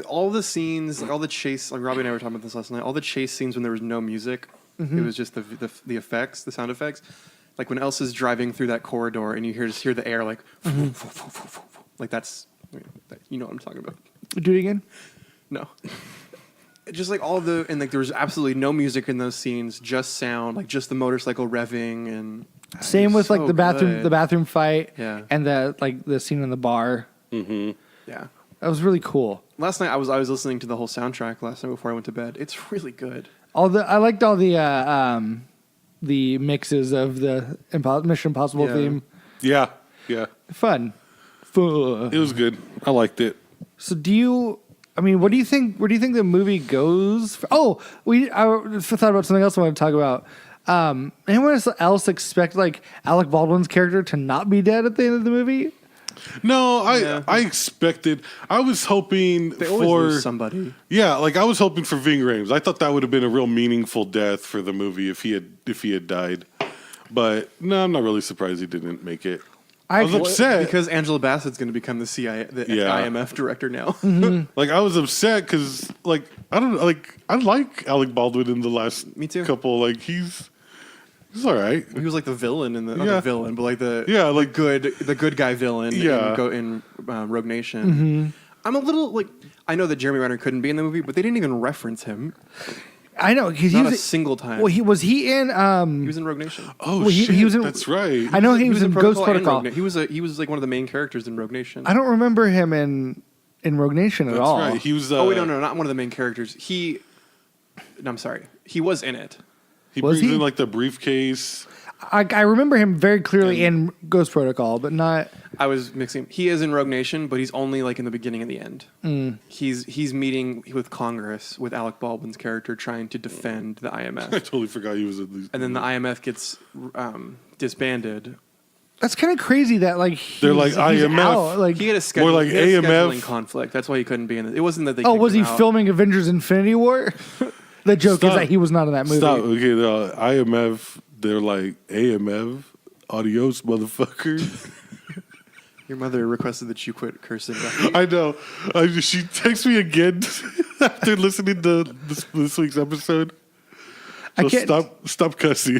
All the scenes, like all the chase, like Robbie and I were talking about this last night. All the chase scenes when there was no music, it was just the effects, the sound effects. Like when Elsa's driving through that corridor and you hear the air like, like that's, you know what I'm talking about. Do it again. No. Just like all the, and like there was absolutely no music in those scenes, just sound, like just the motorcycle revving and. Same with like so the good. bathroom fight. Yeah. And the scene in the bar. Yeah. That was really cool. Last night I was listening to the whole soundtrack last night before I went to bed. It's really good. I liked all the mixes of the Mission Impossible Yeah. theme. Yeah, yeah. Fun. It was good. I liked it. So what do you think? Where do you think the movie goes? I thought about something else I want to talk about. Anyone else expect like Alec Baldwin's character to not be dead at the end of the movie? No, Yeah. I expected. I was hoping They always for lose somebody. Yeah, like I was hoping for Ving Rhames. I thought that would have been a real meaningful death for the movie if he had died. But no, I'm not really surprised he didn't make it. I was upset because Angela Bassett's going to become the IMF director now. Like I was upset because like I don't like I like Alec Baldwin in the last Me too. couple. Like he's all right. He was like the villain in the not Yeah. the villain, but like the like the good guy villain. Yeah. in Rogue Nation. I'm a little like I know that Jeremy Renner couldn't be in the movie, but they didn't even reference him. I know because Not a single time. Well, he was in. He was in Rogue Nation. Oh Well, he shit, was in- that's right. I know he was in Ghost and Protocol. Rogue Na- He was like one of the main characters in Rogue Nation. I don't remember him in Rogue Nation at That's all. right. He was. oh wait, no, not one of the main characters. No, I'm sorry. He was in it. He Was brings he? in like the briefcase. I remember him very clearly in Ghost Protocol, but not. I was mixing. He is in Rogue Nation, but he's only like in the beginning and the end. He's meeting with Congress with Alec Baldwin's character trying to defend the IMF. I totally forgot he was in these. And then the IMF gets disbanded. That's kind of crazy that like They're like IMF. Out. Like He had a schedule, More like he had a AMF. scheduling conflict. That's why he couldn't be in it. It wasn't that they. oh, kicked was he him out. filming Avengers: Infinity War? The joke is Stop. that he was not in that movie. Stop. Okay, the IMF. They're like AMF. Adios, motherfucker. Your mother requested that you quit cursing. I know. She texts me again after listening to this week's episode. I So can't. stop cussing.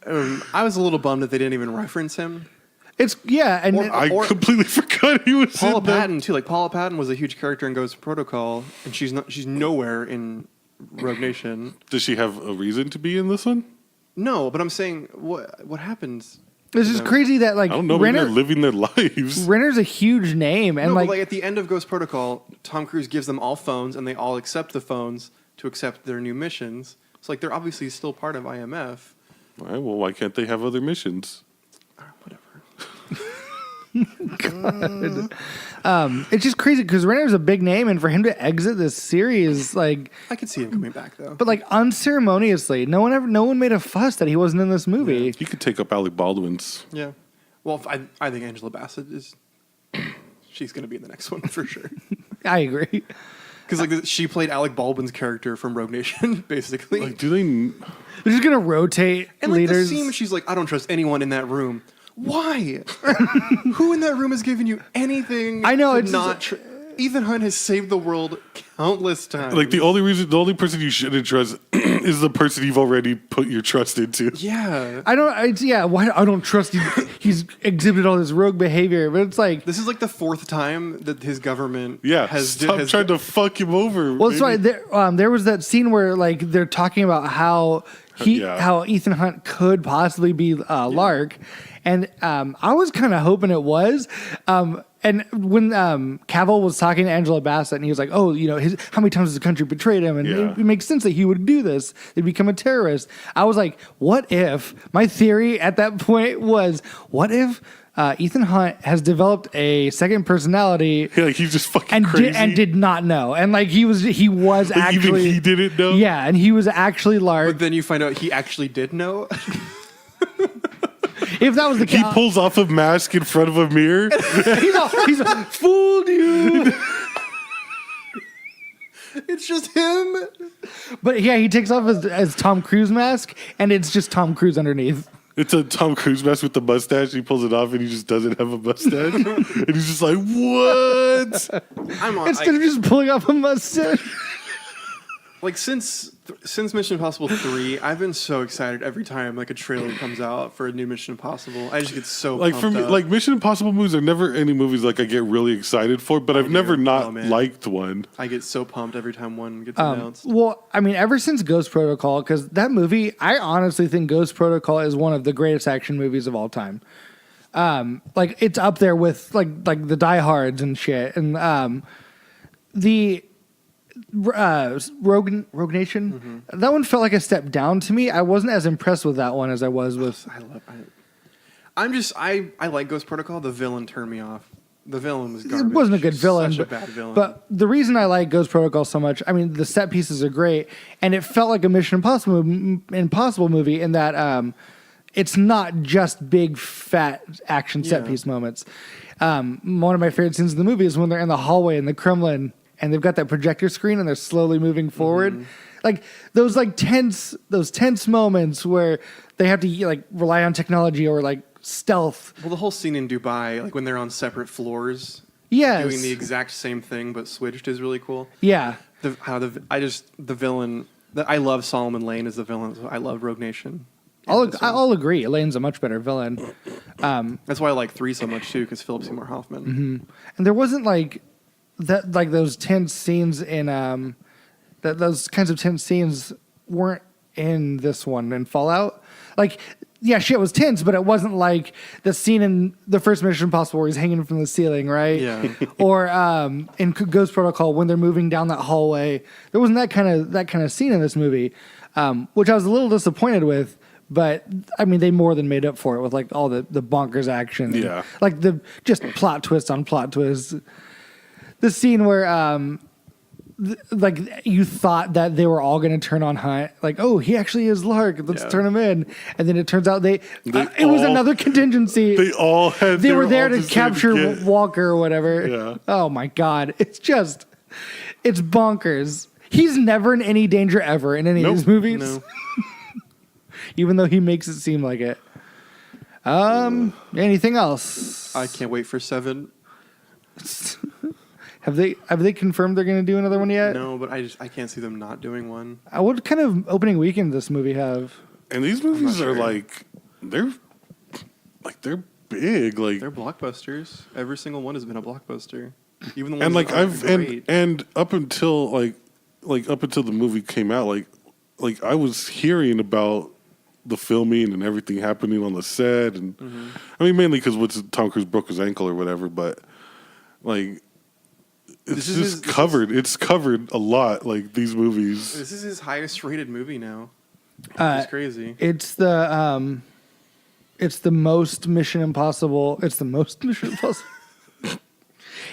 I was a little bummed that they didn't even reference him. It's and I completely forgot he was Paula in that. Patton too. Like Paula Patton was a huge character in Ghost Protocol, and she's nowhere in Rogue Nation. Does she have a reason to be in this one? No, but I'm saying what happens. it's just crazy that like I don't know. Maybe Renner, they're living their lives. Renner's a huge name, and No, like, but like at the end of Ghost Protocol, Tom Cruise gives them all phones, and they all accept the phones to accept their new missions. So like they're obviously still part of IMF. All right, well, why can't they have other missions? Whatever. it's just crazy because Renner's a big name, and for him to exit this series, like, I could see him coming back though. but like unceremoniously, no one made a fuss that he wasn't in this movie. He could take up Alec Baldwin's. Yeah. Well, I think Angela Bassett is. She's going to be in the next one for sure. I agree. Because like she played Alec Baldwin's character from Rogue Nation, basically. Like, do they? They're just gonna rotate and like leaders. the scene when she's like, "I don't trust anyone in that room." Why? Who in that room has given you anything? I know, to it's not. Ethan Hunt has saved the world countless times. Like the only person you shouldn't trust is the person you've already put your trust into. Yeah. Why I don't trust him. He's exhibited all this rogue behavior, but it's like, This is like the fourth time that his government Yeah, has stop has trying to fuck him over. well, that's right. There was that scene where like they're talking about how Yeah. how Ethan Hunt could possibly be Lark, and I was kind of hoping it was. And when Cavill was talking to Angela Bassett, and he was like, "Oh, you know, how many times has the country betrayed him?" And Yeah. it makes sense that he would do this. They'd become a terrorist. I was like, "What if?" My theory at that point was, "What if Ethan Hunt has developed a second personality Yeah, like he's just fucking and crazy. did not know, and like he was Like, actually even he didn't know. yeah, and he was actually Lark." But then you find out he actually did know. If that was the He case, pulls off a mask in front of a mirror. he's fooled you. It's just him. But yeah, he takes off his Tom Cruise mask, and it's just Tom Cruise underneath. It's a Tom Cruise mask with the mustache. He pulls it off and he just doesn't have a mustache. And he's just like, what? I'm on. Instead of just pulling off a mustache. Like since Mission Impossible 3, I've been so excited every time like a trailer comes out for a new Mission Impossible. I just get so Like for pumped me, up. like Mission Impossible movies are never any movies like I get really excited for, but I've never not man. liked one. I get so pumped every time one gets announced. Well, I mean, ever since Ghost Protocol, because that movie, I honestly think Ghost Protocol is one of the greatest action movies of all time. Like it's up there with like the Die Hards and shit, and the Rogue Nation. That one felt like a step down to me. I wasn't as impressed with that one as I was with. I like Ghost Protocol. The villain turned me off. The villain was garbage. It wasn't a good villain, Such a bad villain. But the reason I like Ghost Protocol so much, I mean, the set pieces are great, and it felt like a Mission Impossible movie in that it's not just big fat action set piece moments. One of my favorite scenes in the movie is when they're in the hallway in the Kremlin, and they've got that projector screen, and they're slowly moving forward. Like those tense moments where they have to like rely on technology or like stealth. Well, the whole scene in Dubai, like when they're on separate floors, Yes. doing the exact same thing but switched, is really cool. Yeah. The villain. I love Solomon Lane as the villain. So I love Rogue Nation. I'll agree. Elaine's a much better villain. That's why I like 3 so much too, because Philip Seymour Hoffman. And there wasn't like that, like those tense scenes in those kinds of tense scenes weren't in this one in Fallout. Like, yeah, shit was tense, but it wasn't like the scene in the first Mission Impossible where he's hanging from the ceiling, right? Yeah. Or in Ghost Protocol when they're moving down that hallway. There wasn't that kind of scene in this movie, which I was a little disappointed with. But I mean, they more than made up for it with like all the bonkers action. And, Yeah. like the just plot twist on plot twist. The scene where like you thought that they were all going to turn on Hunt, like, oh, he actually is Lark. Let's Yeah. turn him in, and then it turns out it was another contingency. They all had. They were there all to just there capture get- Walker or whatever. Yeah. Oh my god, it's bonkers. He's never in any danger ever in any of these movies, No. even though he makes it seem like it. Anything else? I can't wait for 7. Have they confirmed they're going to do another one yet? No, but I can't see them not doing one. What kind of opening weekend does this movie have? And these movies are sure. like they're big, like They're blockbusters. Every single one has been a blockbuster. Even the ones and like that aren't great. and up until up until the movie came out, like I was hearing about the filming and everything happening on the set, and I mean mainly because Tom Cruise broke his ankle or whatever, but like it's just covered. It's covered a lot. Like these movies. This is his highest rated movie now. Uh, It's crazy. It's the most Mission Impossible. It's the most Mission Impossible.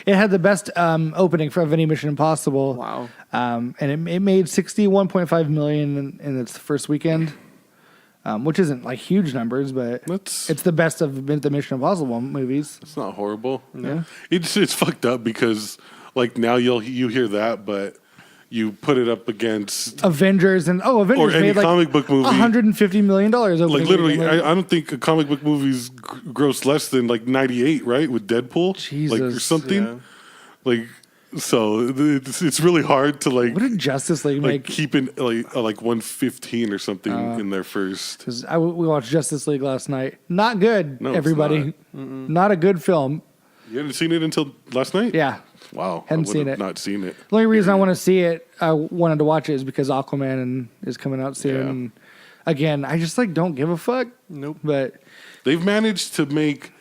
It had the best opening of any Mission Impossible. Wow. And it made $61.5 million in its first weekend, which isn't like huge numbers, but it's the best of the Mission Impossible movies. It's not horrible. Yeah. It's fucked up because like now you hear that, but you put it up against Avengers or any made like comic book movie. $150 million. Like literally, I don't think a comic book movies gross less than like 98, right? With Deadpool, like or Jesus. something. Yeah. Like so, it's really hard to like What did Justice League like make? keep in like 115 or something in their first. Because we watched Justice League last night. Not good, No, it's everybody. Not a good film. You hadn't seen it until last night. Yeah. Wow, Hadn't I would seen have it. Not seen it. The only reason I want to see it, I wanted to watch it, is because Aquaman is coming out soon. Yeah. And again, I just like don't give a fuck. Nope. But They've managed to make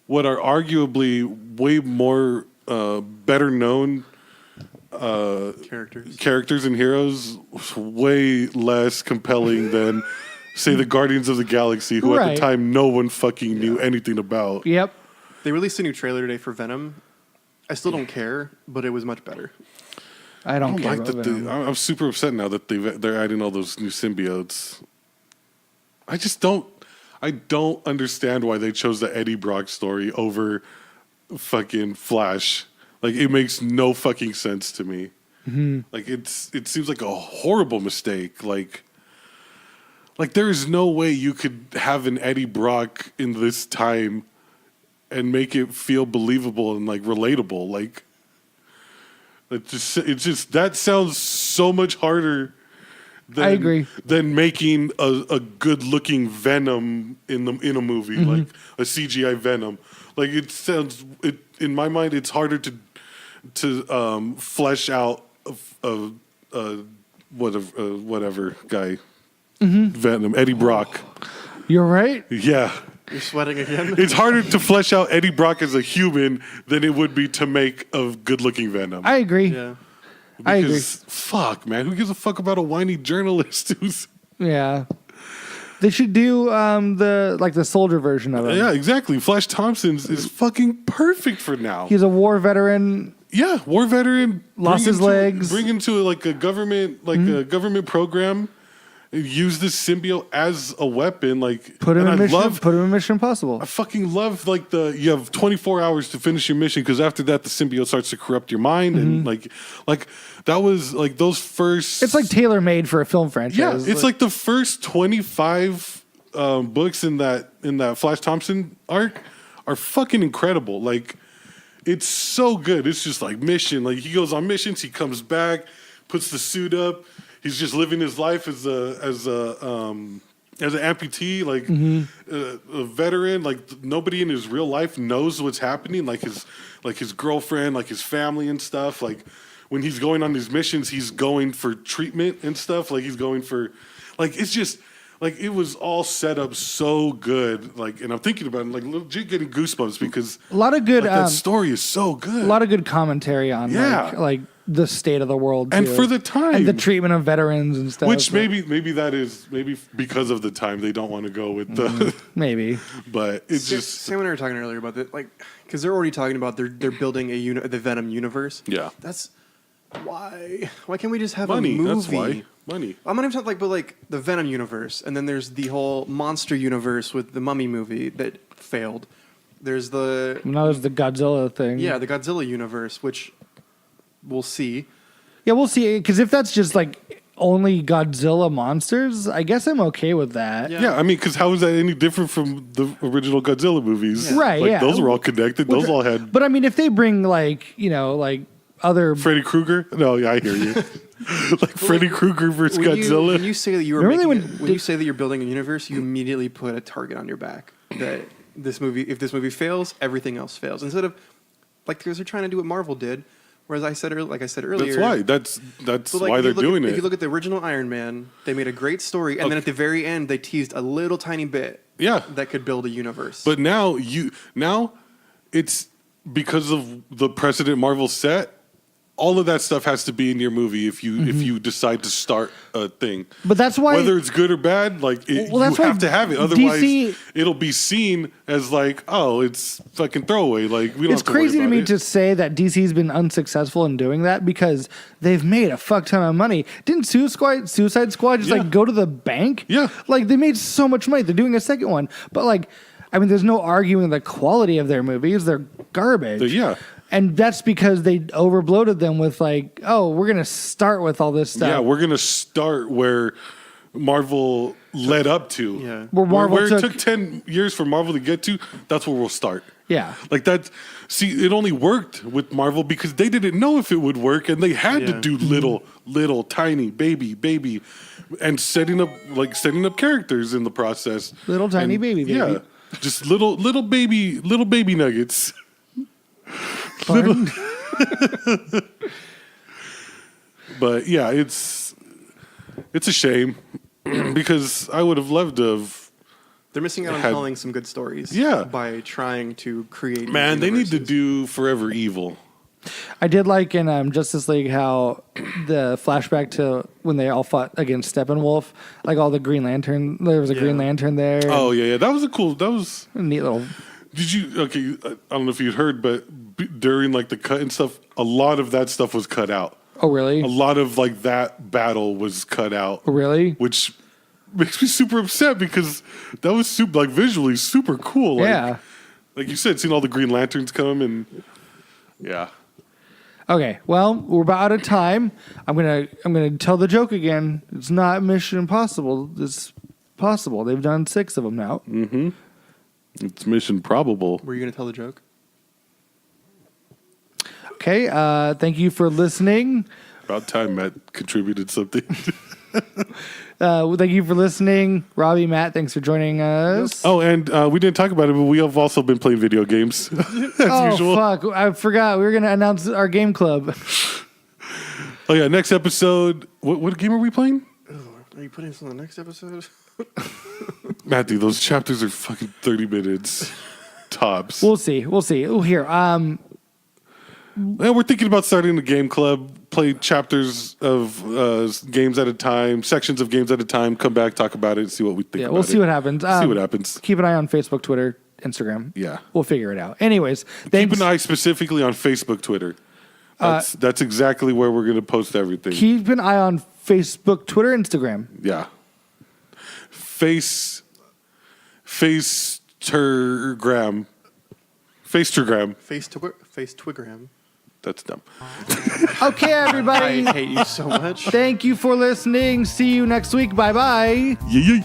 what are arguably way more better known characters and heroes way less compelling than say the Guardians of the Galaxy, who at Right. the time no one fucking knew anything about. yep, They released a new trailer today for Venom. I still don't care, but it was much better. I don't I care. like about that Venom. I'm super upset now that they're adding all those new symbiotes. I just don't understand why they chose the Eddie Brock story over fucking Flash. Like it makes no fucking sense to me. Like it seems like a horrible mistake. Like there is no way you could have an Eddie Brock in this time and make it feel believable and like relatable. Like it just that sounds so much harder than, I agree. than making a good looking Venom in a movie, like a CGI Venom. Like it sounds in my mind it's harder to flesh out whatever guy Venom, Eddie Brock. You're right. Yeah. You're sweating again? It's harder to flesh out Eddie Brock as a human than it would be to make a good-looking Venom. I agree. Yeah. I agree. Because, fuck, man, who gives a fuck about a whiny journalist who's... Yeah. They should do the soldier version of it. Yeah, exactly. Flash Thompson's is fucking perfect for now. He's a war veteran. Yeah, war veteran. Lost his legs. Bring into like a government program. Use this symbiote as a weapon. Like Put him and in I Mission. love- Put him in Mission Impossible. I fucking love like you have 24 hours to finish your mission because after that the symbiote starts to corrupt your mind and like that was like those first. It's like tailor made for a film franchise. yeah, it's like the first 25 books in that Flash Thompson arc are fucking incredible. Like it's so good. It's just like mission. Like he goes on missions, he comes back, puts the suit up. He's just living his life as an amputee, like a veteran. Like nobody in his real life knows what's happening. Like his girlfriend, like his family and stuff. Like when he's going on these missions, he's going for treatment and stuff. Like he's going for, like it's just like it was all set up so good. Like, and I'm thinking about it, like legit getting goosebumps because A lot of good, that story is so good. a lot of good commentary on Yeah. like the state of the world, And too. for the time. and the treatment of veterans and stuff. Which but maybe that is because of the time they don't want to go with the, maybe. but it's just Sam and I were talking earlier about that, like, because they're already talking about they're building the Venom universe. yeah, That's why can't we just have money. a movie? That's why money. I'm not even talking but like the Venom universe, and then there's the whole monster universe with the Mummy movie that failed. There's the Now there's the Godzilla thing. the Godzilla universe, which we'll see. Yeah, we'll see. Because if that's just like only Godzilla monsters, I guess I'm okay with that. Yeah. Yeah, I mean, because how is that any different from the original Godzilla movies? Yeah. Right, Like, yeah. those were all connected. Those all had But I mean, if they bring like like other. Freddy Krueger. No, yeah, I hear you. Like Freddy Krueger versus Godzilla. When you say that you were Remember making when when you say that you're building a universe, you immediately put a target on your back that if this movie fails, everything else fails. Instead of like because they're trying to do what Marvel did, whereas I said earlier, That's why. That's but, like, why if they're you look doing at, it. If you look at the original Iron Man, they made a great story, and then at the very end, they teased a little tiny bit Yeah. that could build a universe. But now it's because of the precedent Marvel set. All of that stuff has to be in your movie if you decide to start a thing. But that's why. Whether it's good or bad, like Well, you that's why have to have it. Otherwise, DC it'll be seen as like, oh, it's fucking throwaway. Like we don't. It's have to worry crazy to about me it. to say that DC's been unsuccessful in doing that because they've made a fuck ton of money. Didn't Suicide Squad just Yeah. like go to the bank? Yeah. Like they made so much money. They're doing a second one. But like, I mean, there's no arguing the quality of their movies. They're garbage. Yeah. And that's because they overbloated them with like, oh, we're going to start with all this stuff. Yeah, we're gonna start where Marvel led up to. Yeah. Where Marvel where it took- took 10 years for Marvel to get to. That's where we'll start. Yeah. Like that. See, it only worked with Marvel because they didn't know if it would work, and they had to Yeah. do little, tiny, baby, and setting up characters in the process. Little tiny And, baby. Yeah, just little baby nuggets. Pardon? But yeah, it's a shame because I would have loved to have. they're missing out on had- telling some good stories. Yeah. by trying to create. new Man, they need to universes. do Forever Evil. I did like in Justice League how the flashback to when they all fought against Steppenwolf, like all the Green Lantern, there was a Yeah. Green Lantern there. Oh yeah, that was that was. A neat little. Did you? Okay, I don't know if you'd heard, but during like the cut and stuff, a lot of that stuff was cut out. Oh, really? A lot of like that battle was cut out, Oh, really? which makes me super upset because that was super, like visually super cool. Like, Yeah. like you said, seeing all the Green Lanterns come and yeah. Okay. Well, we're about out of time. I'm gonna tell the joke again. It's not Mission Impossible. It's possible. They've done 6 of them now. It's Mission Probable. Were you going to tell the joke? Okay. Thank you for listening. About time Matt contributed something. Thank you for listening, Robbie, Matt. Thanks for joining us. Oh, and we didn't talk about it, but we have also been playing video games as Oh, usual. fuck! I forgot we were gonna announce our game club. Oh yeah, next episode. What game are we playing? Are you putting this on the next episode? Matthew, those chapters are fucking 30 minutes tops. We'll see. Oh, here. And we're thinking about starting a game club, play chapters of games at a time, sections of games at a time, come back, talk about it, see what we think Yeah, about we'll see it. what happens. See what happens. Keep an eye on Facebook, Twitter, Instagram. Yeah. We'll figure it out. Anyways, Keep thanks. an eye specifically on Facebook, Twitter. That's exactly where we're going to post everything. Keep an eye on Facebook, Twitter, Instagram. Yeah. Facetergram. Face Twigram. That's dumb. Okay, everybody. I hate you so much. Thank you for listening. See you next week. Bye bye. Yee.